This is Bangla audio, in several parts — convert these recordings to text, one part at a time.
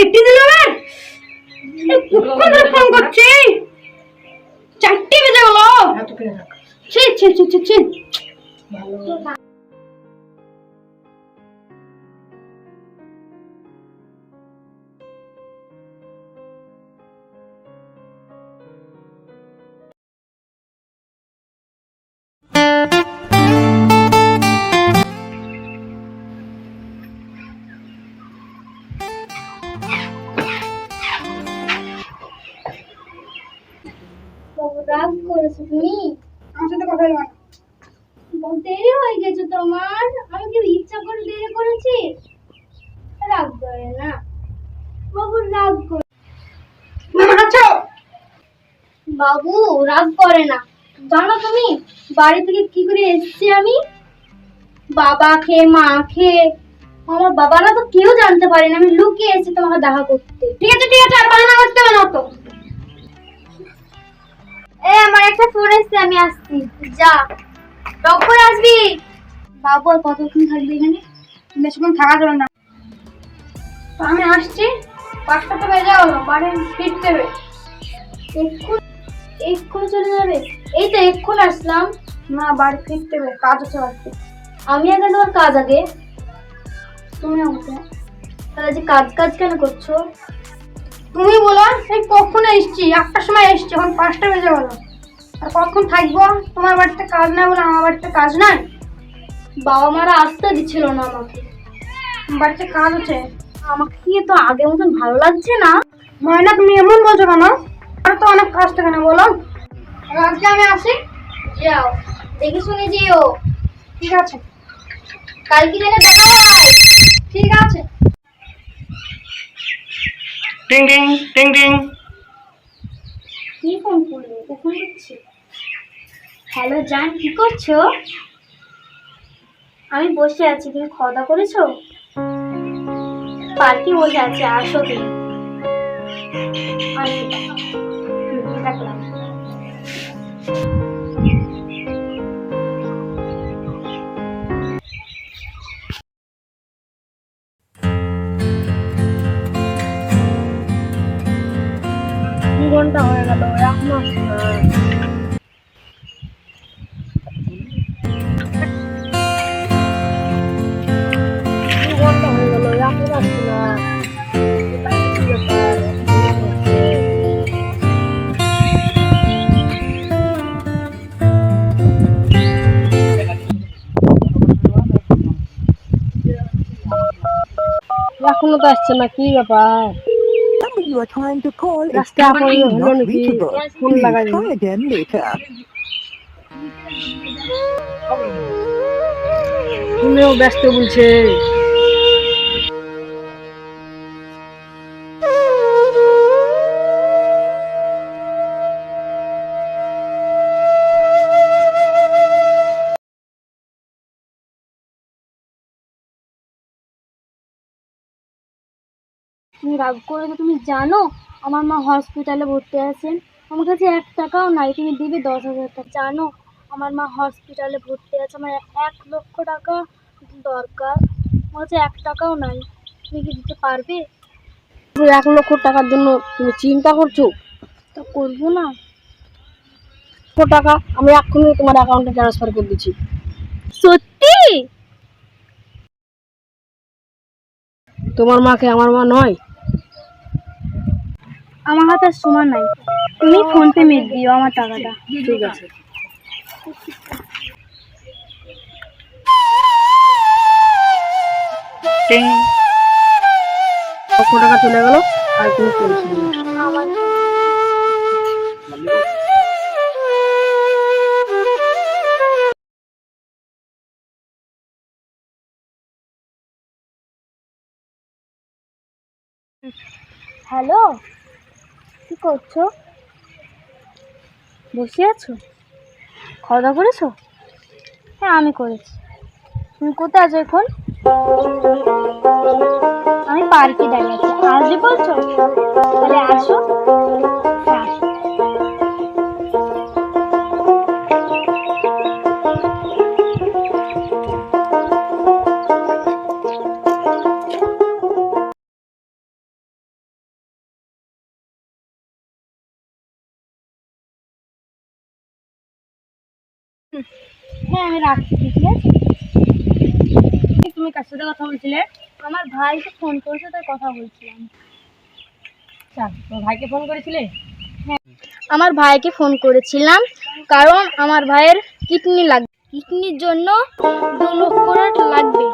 কেটে দিল আমার। কখন ধরে ফোন করছি, 4টে বেজে গেল। ছি ছি ছি ছি ছি। রাগ করেছো তুমি? আমার সাথে কথা বলো না। দেরি হয়ে গেছে তোমার। আমি কি ইচ্ছা করে দেরি করেছি? রাগ করে না বাবু, রাগ করে। আচ্ছা বাবু রাগ করে না। জানো তুমি বাড়ি থেকে কি করে এসেছি আমি? বাবাকে মাকে, আমার বাবারা তো কেউ জানতে পারেনি আমি লুকিয়ে এসেছি তোমাকে দেখা করতে। ঠিক আছে ঠিক আছে, আর বাহানা করতে হবে না তো। আমার একটা ফোন এসেছে, আমি আসছি। যা কখন আসবি? বাবু আর কতক্ষণ থাকবে এখানে? বেশিক্ষণ থাকা যাবে না। তো আমি আসছি, 5টা তো বেজে গেল, বাড়ি ফিরতে হবে। এক্ষুনি চলে যাবে? এই তো এক্ষুনি আসলাম। না, বাড়ি ফিরতে হবে, কাজ আছে বাড়িতে। আমি আগে তোমার কাজ আগে। তুমি আমাকে তাহলে যে কাজ কাজ কেন করছো? তুমি বলো, এই কখন এসছি? 1টার সময় এসছি, এখন 5টা বেজে গেল। আর কখন থাকবো? তোমার বাড়িতে কাজ নাই বলে আমার বাড়িতে কাজ নাই? বাবা মারা আসতে দিচ্ছিল না আমাকে। বাড়িতে কাজ আছে। আমাকে কি তো আগের মতন ভালো লাগছে না? ময়না, তুমি এমন বলছো কেন? আর তো অনেক কাজ থাকে না, বলো। আর আজকে আমি আসি। যাও, দেখে শুনে যেও। ঠিক আছে। কালকে যেন দেখা হয়। ঠিক আছে। টিং টিং টিং টিং। কি ফোন করলো? কখন হচ্ছে? হ্যালো জান, কি করছো? আমি বসে আছি, তুমি খাওয়া দাওয়া করেছো? পার্কে বসে আছি, আসো তুমি। আসো। রাখলাম। ঘন্টা হয়ে গেল, এখনো আসছে না। ঘন্টা হয়ে গেল, এখনো আসছে না। কি ব্যাপার? এখনো তো আসছে না, কি ব্যাপার? Number you are trying to call is রাস্তা এখন currently হলো not নাকি? reachable. ফোন Please লাগাই try again later. তুমিও ব্যস্ত বলছে। তুমি রাগ করে তো তুমি জানো আমার মা হসপিটালে ভর্তি আছেন। আমার কাছে 1 টাকাও নাই, তুমি দিবে 10,000 টাকা। জানো আমার মা হসপিটালে ভর্তি আছে, আমার 1 লক্ষ টাকা দরকার। আমার কাছে 1 টাকাও নাই, তুমি কি দিতে পারবে? 1 লক্ষ টাকার জন্য তুমি চিন্তা করছো? তা করবো না? টাকা আমি এক্ষুনি তোমার অ্যাকাউন্টে ট্রান্সফার করে দিচ্ছি। সত্যি? তোমার মাকে আমার মা নয়? আমার হাতে আর সময় নাই, তুমি ফোন পে মেরে দিও আমার টাকাটা। ঠিক আছে। লক্ষ টাকা চলে গেল, আর কোনো টেনশন নেই। আমার হ্যালো, কি করছো? বসে আছো? খাওয়া দাওয়া করেছো? হ্যাঁ আমি করেছি। তুমি কোথায় আছো এখন? আমি পার্কে দাঁড়িয়ে আছি, আসবে বলছো? তাহলে আসো। হ্যাঁ আসো। হ্যাঁ আমি রাখছি, ঠিক আছে। তুমি কার সাথে কথা বলছিলে? আমার ভাইকে ফোন করেছে, তাই কথা বলছিলাম। আচ্ছা, তোমার ভাইকে ফোন করেছিলে? আমার ভাইকে ফোন করেছিলাম কারণ আমার ভাইয়ের কিডনি লাগবে। কিডনির জন্য 2 লক্ষ টাকা লাগবে।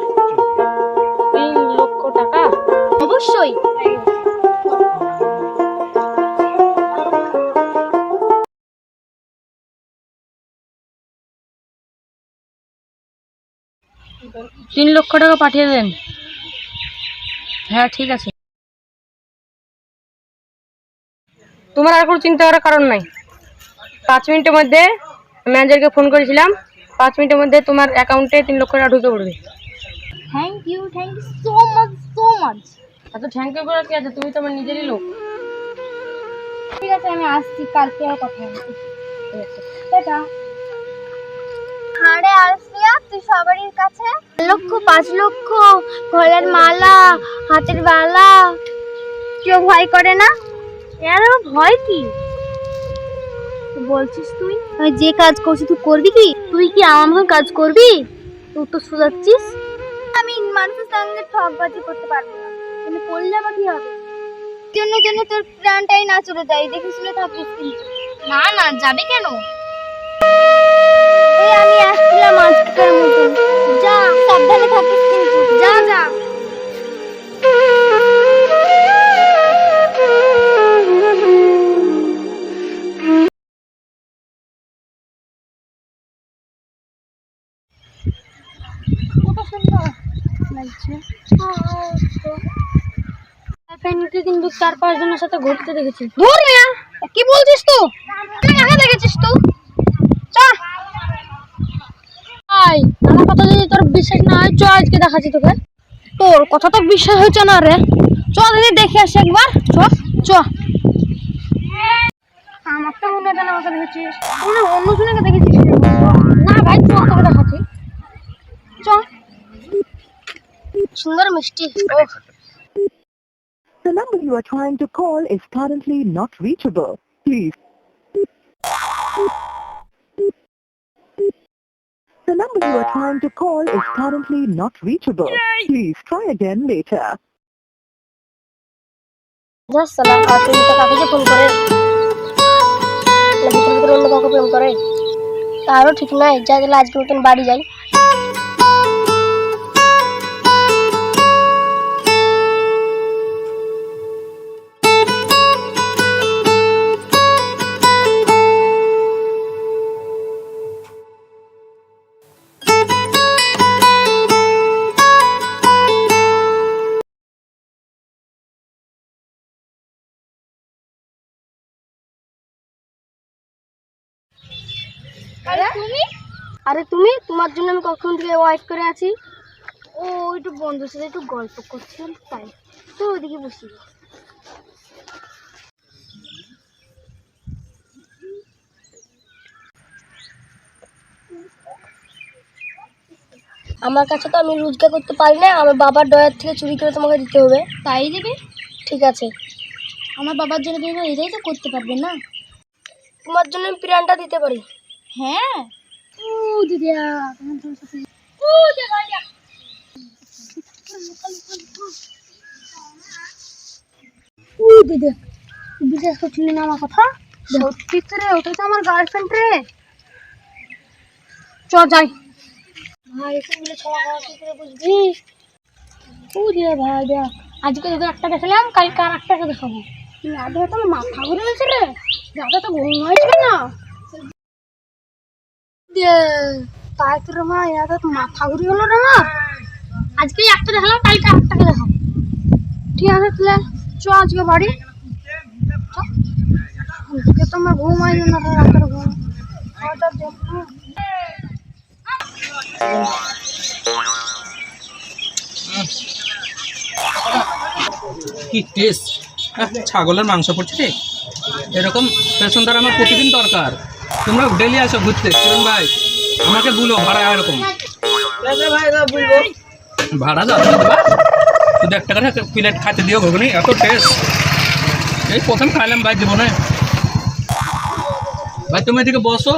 3 লক্ষ টাকা? অবশ্যই। তিন লক্ষ টাকা পাঠিয়ে দেন। হ্যাঁ ঠিক আছে। তোমার আর কোনো চিন্তা করার কারণ নাই। 5 মিনিটের মধ্যে ম্যানেজারকে ফোন করেছিলাম, 5 মিনিটের মধ্যে তোমার অ্যাকাউন্টে 3 লক্ষ টাকা ঢুকে পড়বে। Thank you so much, so much. এত থ্যাংক ইউ করার কি আছে? তুমি তো আমার নিজেরই লোক। ঠিক আছে, আমি আসছি, কালকে আর কথা বলছি। টাটা। আরে আলফিয়া, তুই সবারই কাছে 5 লক্ষ গলার মালা, হাতের বালা, কেউ ভয় করে না? এর ভয় কি বলছিস তুই? আমি যে কাজ করছি তুই করবি কি? তুই কি আমার মতন কাজ করবি? তুই তো শুধাচ্ছিস। আমি মানুষের সঙ্গে ঠকবাজি করতে পারবো না। তুমি করলে আবার কি হবে? জন্য তোর প্রাণটাই না চলে যায়, দেখে শুনে থাকিস কিন্তু। না না, যাবে কেন? এই আমি আসছিলাম আজকের মতো। যা, সাবধানে থাকিস কিন্তু। যা যা। কত সুন্দর লাগছে। কিন্তু 4-5 জনের সাথে ঘুরতে দেখেছি। ধুর মিয়া, কি বলছিস তুই? তুই একা দেখেছিস তুই? চা। ভাই, আমার কথা যদি তোর বিশ্বাস না হয়, চ আজকে দেখাচ্ছি তোকে। তোর কথা তো বিশ্বাস হচ্ছে না রে। চ দিদি দেখে আসি একবার। চ চ। আমার তো মনে হয় আমাকে দেখেছিস। মনে হয় অন্য জনকে দেখেছিস। না ভাই, চ তোকে দেখাচ্ছি। চ। সুন্দর মিষ্টি। The number you are trying to call is currently not reachable. Please. The number you are trying to call is currently not reachable. Please try again later. যা সালাম। আর তুমি তো কাকে ফোন করে ভিতরে ভিতরে অন্য কাউকে প্রেম করে, তারও ঠিক নাই। যা গেলে আজকে মতন বাড়ি যাই। আরে তুমি, তোমার জন্য আমি কখন থেকে ওয়েট করে আছি। ও একটু বন্ধুর সাথে একটু গল্প করছিলাম, তাই তো ওইদিকে বসি। আমার কাছে তো আমি রোজগার করতে পারি না, আমার বাবার ডয়ার থেকে চুরি করে তোমাকে দিতে হবে। তাই দিবি? ঠিক আছে। আমার বাবার জন্য তুমি এটাই তো করতে পারবে না। তোমার জন্য আমি প্রাণটা দিতে পারি। হ্যাঁ। ও দিদিয়া, দিদি বিশ্বাস করছিলি না আমার কথা? সত্যি তো রে, ওটা তো আমার গার্লফ্রেন্ড রে। চ যাই। ভাই এসে খাওয়া খাওয়া কি করে বুঝবি? ও দিদি ভাই দেখ, আজকে যদি একটা দেখালাম, কালকে আর একটাকে দেখাবো। আগে তো আমার মাথা ঘুরে গেছে রে। যাতে তো ঘুম হয়েছে না। তাই তোর মা ইয়াতে তো মাথা ঘুরে গেল রে মা। আজকে একটা দেখালাম, কালকে আর একটাকে দেখাবো। ঠিক আছে তাহলে চ আজকে বাড়ি। আজকে তো আমার ঘুম হয়েছে না, রাতের ঘুম। কি টেস্ট! ছাগলের মাংস পড়ছে রে। এরকম পেছনদার আমার প্রতিদিন দরকার। তোমরা ডেলি আসো ঘুরতে। কিরণ ভাই, আমাকে বলো ভাড়া এরকম ভাড়া যাবে শুধু একটা করে প্লেট খাইতে দিও ঘুগনি, এত টেস্ট। এই প্রথম খাইলাম ভাই জীবনে। ভাই তুমি এদিকে বসো।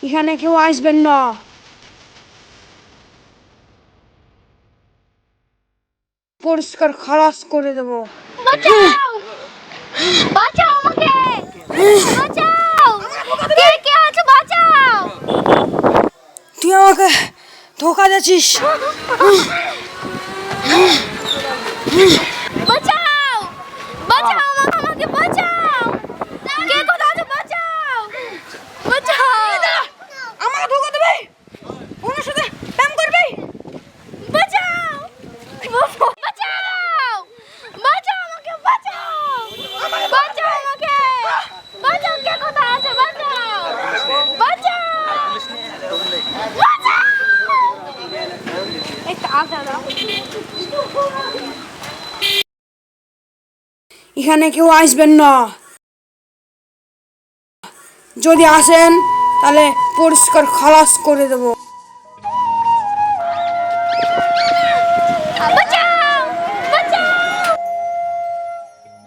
এখানে কেউ আসবেন না, পরিষ্কার খালাস করে দেবো। বাঁচাও! বাঁচাও আমাকে! বাঁচাও! কে কে আছো, বাঁচাও! তুই আমাকে ধোকা দিয়েছিস। বাঁচাও! বাঁচাও আমাকে, বাঁচাও! কে কোথায় আছো, বাঁচাও! বাঁচাও! আমাকে ধোকা দেবে, ওনার সাথে প্রেম করবি? বাঁচাও! বাঁচাও! বাঁচাও আমাকে, বাঁচাও! বাঁচাও আমাকে! বাঁচাও, কে কোথায় আছে, বাঁচাও! বাঁচাও! বাঁচাও! এই তাড়া দাও। এখানে কেউ আসবেন না, যদি আসেন তাহলে পরিষ্কার খালাস করে দেবো।